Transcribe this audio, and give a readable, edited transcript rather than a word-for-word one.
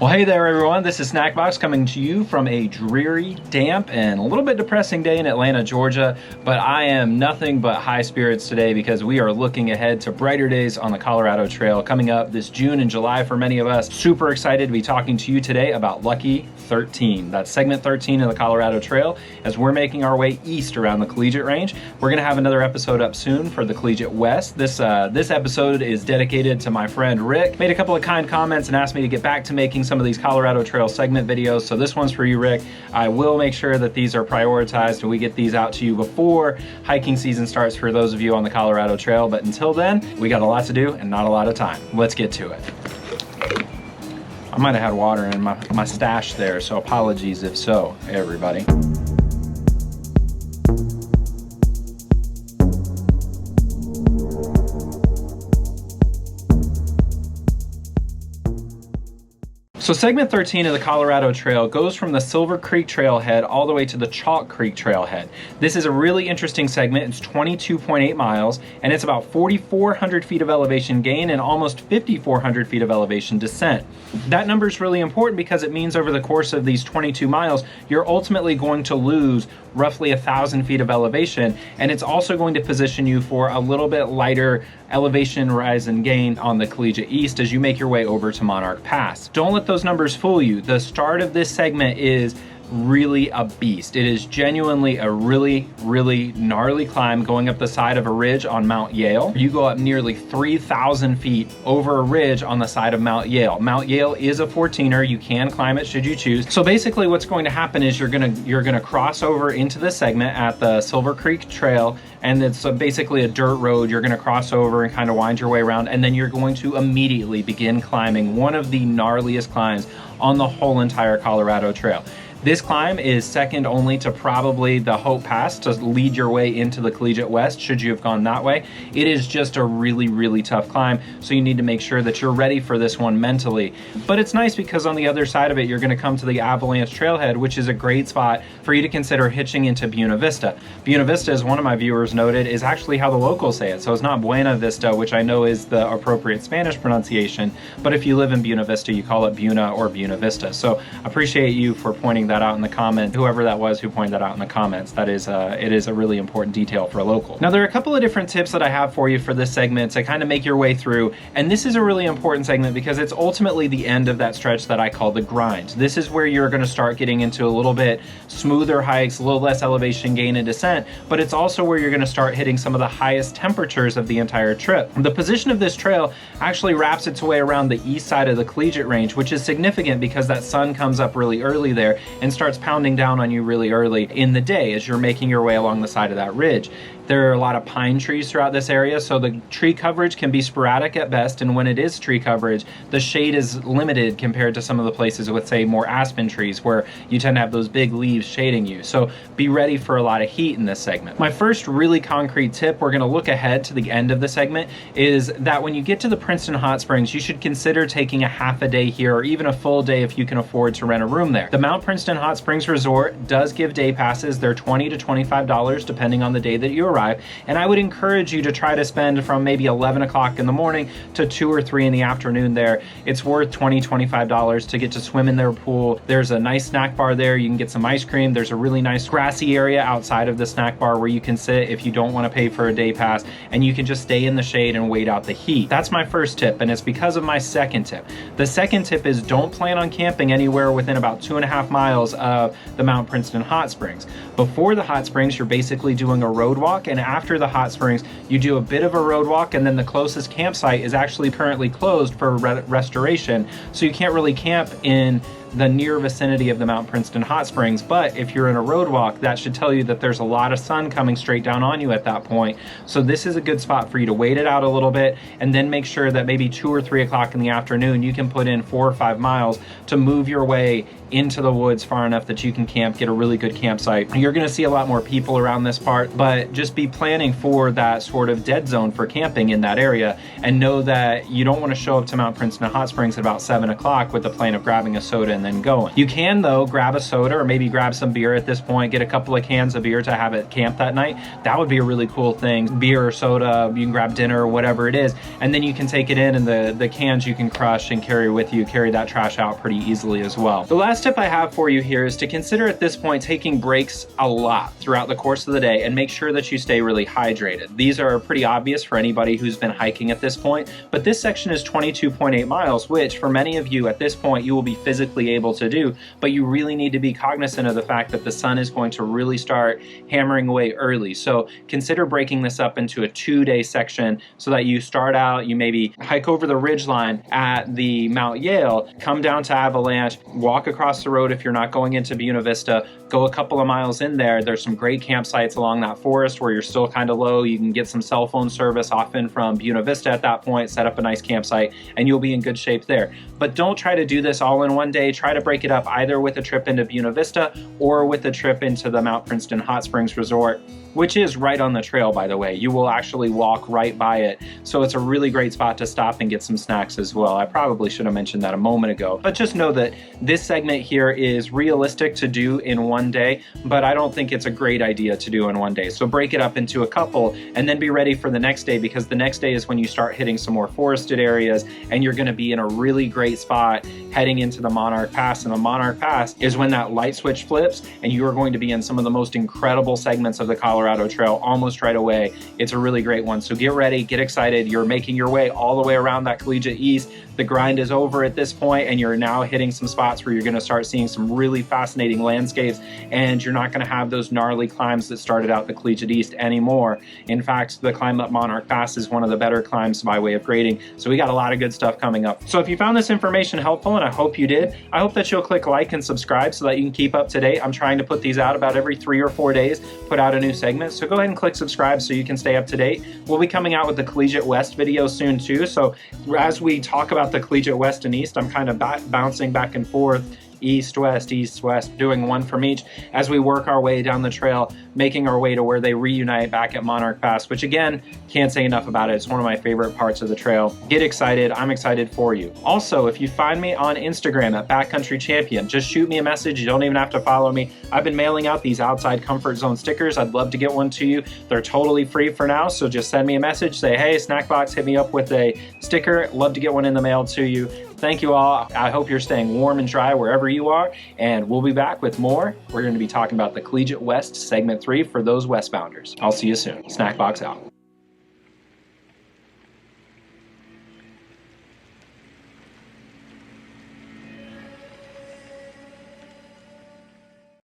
Well, hey there everyone, this is Snackbox coming to you from a dreary, damp, and a little bit depressing day in Atlanta, Georgia, but I am nothing but high spirits today because we are looking ahead to brighter days on the Colorado Trail coming up this June and July for many of us. Super excited to be talking to you today about Lucky 13. That's segment 13 of the Colorado Trail as we're making our way east around the Collegiate Range. We're gonna have another episode up soon for the Collegiate West. This episode is dedicated to my friend Rick. Made a couple of kind comments and asked me to get back to making some of these Colorado Trail segment videos, so this one's for you, Rick. I will make sure that these are prioritized and we get these out to you before hiking season starts for those of you on the Colorado Trail, but until then, we got a lot to do and not a lot of time. Let's get to it. I might have had water in my stash there, so apologies if so, everybody. So segment 13 of the Colorado Trail goes from the Silver Creek Trailhead all the way to the Chalk Creek Trailhead. This is a really interesting segment. It's 22.8 miles and it's about 4,400 feet of elevation gain and almost 5,400 feet of elevation descent. That number is really important because it means over the course of these 22 miles, you're ultimately going to lose roughly 1,000 feet of elevation, and it's also going to position you for a little bit lighter elevation rise and gain on the Collegiate East as you make your way over to Monarch Pass. Don't let those numbers fool you. The start of this segment is really a beast. It is genuinely a really gnarly climb going up the side of a ridge on Mount Yale. You go up nearly 3,000 feet over a ridge on the side of Mount Yale. Mount Yale is a 14er. You can climb it should you choose. So basically what's going to happen is you're gonna cross over into the segment at the Silver Creek Trail, and it's basically a dirt road. You're gonna cross over and kind of wind your way around, and then you're going to immediately begin climbing one of the gnarliest climbs on the whole entire Colorado Trail. This climb is second only to probably the Hope Pass to lead your way into the Collegiate West should you have gone that way. It is just a really tough climb, so you need to make sure that you're ready for this one mentally. But it's nice because on the other side of it, you're gonna come to the Avalanche Trailhead, which is a great spot for you to consider hitching into Buena Vista. Buena Vista, as one of my viewers noted, is actually how the locals say it. So it's not Buena Vista, which I know is the appropriate Spanish pronunciation, but if you live in Buena Vista, you call it Buena or Buena Vista. So I appreciate you for pointing that out in the comments, whoever that was who pointed that out in the comments. That is it is a really important detail for a local. Now there are a couple of different tips that I have for you for this segment to kind of make your way through, and this is a really important segment because it's ultimately the end of that stretch that I call the grind. This is where you're going to start getting into a little bit smoother hikes, a little less elevation gain and descent, but it's also where you're going to start hitting some of the highest temperatures of the entire trip. The position of this trail actually wraps its way around the east side of the Collegiate Range, which is significant because that sun comes up really early there and starts pounding down on you really early in the day as you're making your way along the side of that ridge. There are a lot of pine trees throughout this area, so the tree coverage can be sporadic at best, and when it is tree coverage, the shade is limited compared to some of the places with, say, more aspen trees where you tend to have those big leaves shading you. So be ready for a lot of heat in this segment. My first really concrete tip, we're gonna look ahead to the end of the segment, is that when you get to the Princeton Hot Springs, you should consider taking a half a day here or even a full day if you can afford to rent a room there. The Mount Princeton Hot Springs Resort does give day passes. They're $20 to $25 depending on the day that you arrive. And I would encourage you to try to spend from maybe 11 o'clock in the morning to 2 or 3 in the afternoon there. It's worth $20, $25 to get to swim in their pool. There's a nice snack bar there. You can get some ice cream. There's a really nice grassy area outside of the snack bar where you can sit if you don't want to pay for a day pass, and you can just stay in the shade and wait out the heat. That's my first tip, and it's because of my second tip. The second tip is don't plan on camping anywhere within about 2.5 miles of the Mount Princeton Hot Springs. Before the hot springs, you're basically doing a road walk, and after the hot springs, you do a bit of a road walk, and then the closest campsite is actually currently closed for restoration, so you can't really camp in the near vicinity of the Mount Princeton Hot Springs. But if you're in a road walk, that should tell you that there's a lot of sun coming straight down on you at that point. So this is a good spot for you to wait it out a little bit and then make sure that maybe 2 or 3 o'clock in the afternoon you can put in 4 or 5 miles to move your way into the woods far enough that you can camp, get a really good campsite. You're gonna see a lot more people around this part, but just be planning for that sort of dead zone for camping in that area, and know that you don't wanna show up to Mount Princeton Hot Springs at about 7 o'clock with the plan of grabbing a soda and then going. You can though grab a soda or maybe grab some beer at this point, get a couple of cans of beer to have at camp that night. That would be a really cool thing. Beer or soda, you can grab dinner or whatever it is, and then you can take it in, and the cans you can crush and carry with you, carry that trash out pretty easily as well. The last tip I have for you here is to consider at this point taking breaks a lot throughout the course of the day and make sure that you stay really hydrated. These are pretty obvious for anybody who's been hiking at this point, but this section is 22.8 miles, which for many of you at this point you will be physically able to do, but you really need to be cognizant of the fact that the sun is going to really start hammering away early. So consider breaking this up into a 2-day section so that you start out, you maybe hike over the ridgeline at the Mount Yale, come down to Avalanche, walk across the road if you're not going into Buena Vista, go a couple of miles in there. There's some great campsites along that forest where you're still kind of low. You can get some cell phone service often from Buena Vista at that point, set up a nice campsite, and you'll be in good shape there. But don't try to do this all in one day. Try to break it up either with a trip into Buena Vista or with a trip into the Mount Princeton Hot Springs Resort, which is right on the trail, by the way. You will actually walk right by it. So it's a really great spot to stop and get some snacks as well. I probably should have mentioned that a moment ago, but just know that this segment here is realistic to do in one day, but I don't think it's a great idea to do in one day. So break it up into a couple and then be ready for the next day, because the next day is when you start hitting some more forested areas and you're gonna be in a really great spot heading into the Monarch Pass. And the Monarch Pass is when that light switch flips and you are going to be in some of the most incredible segments of the Colorado Trail almost right away. It's a really great one. So get ready, get excited. You're making your way all the way around that Collegiate East. The grind is over at this point, and you're now hitting some spots where you're going to start seeing some really fascinating landscapes, and you're not going to have those gnarly climbs that started out the Collegiate East anymore. In fact, the climb up Monarch Pass is one of the better climbs by way of grading. So we got a lot of good stuff coming up. So if you found this information helpful, and I hope you did, I hope that you'll click like and subscribe so that you can keep up to date. I'm trying to put these out about every 3 or 4 days, put out a new segment. So go ahead and click subscribe so you can stay up to date. We'll be coming out with the Collegiate West video soon too. So as we talk about the Collegiate West and East, I'm kind of bouncing back and forth, east, west, doing one from each as we work our way down the trail, making our way to where they reunite back at Monarch Pass, which again, can't say enough about it. It's one of my favorite parts of the trail. Get excited. I'm excited for you. Also, if you find me on Instagram at Backcountry Champion, just shoot me a message. You don't even have to follow me. I've been mailing out these outside comfort zone stickers. I'd love to get one to you. They're totally free for now. So just send me a message, say, hey, Snackbox, hit me up with a sticker. Love to get one in the mail to you. Thank you all. I hope you're staying warm and dry wherever you are, and we'll be back with more. We're going to be talking about the Collegiate West Segment 3 for those westbounders. I'll see you soon. Snackbox out.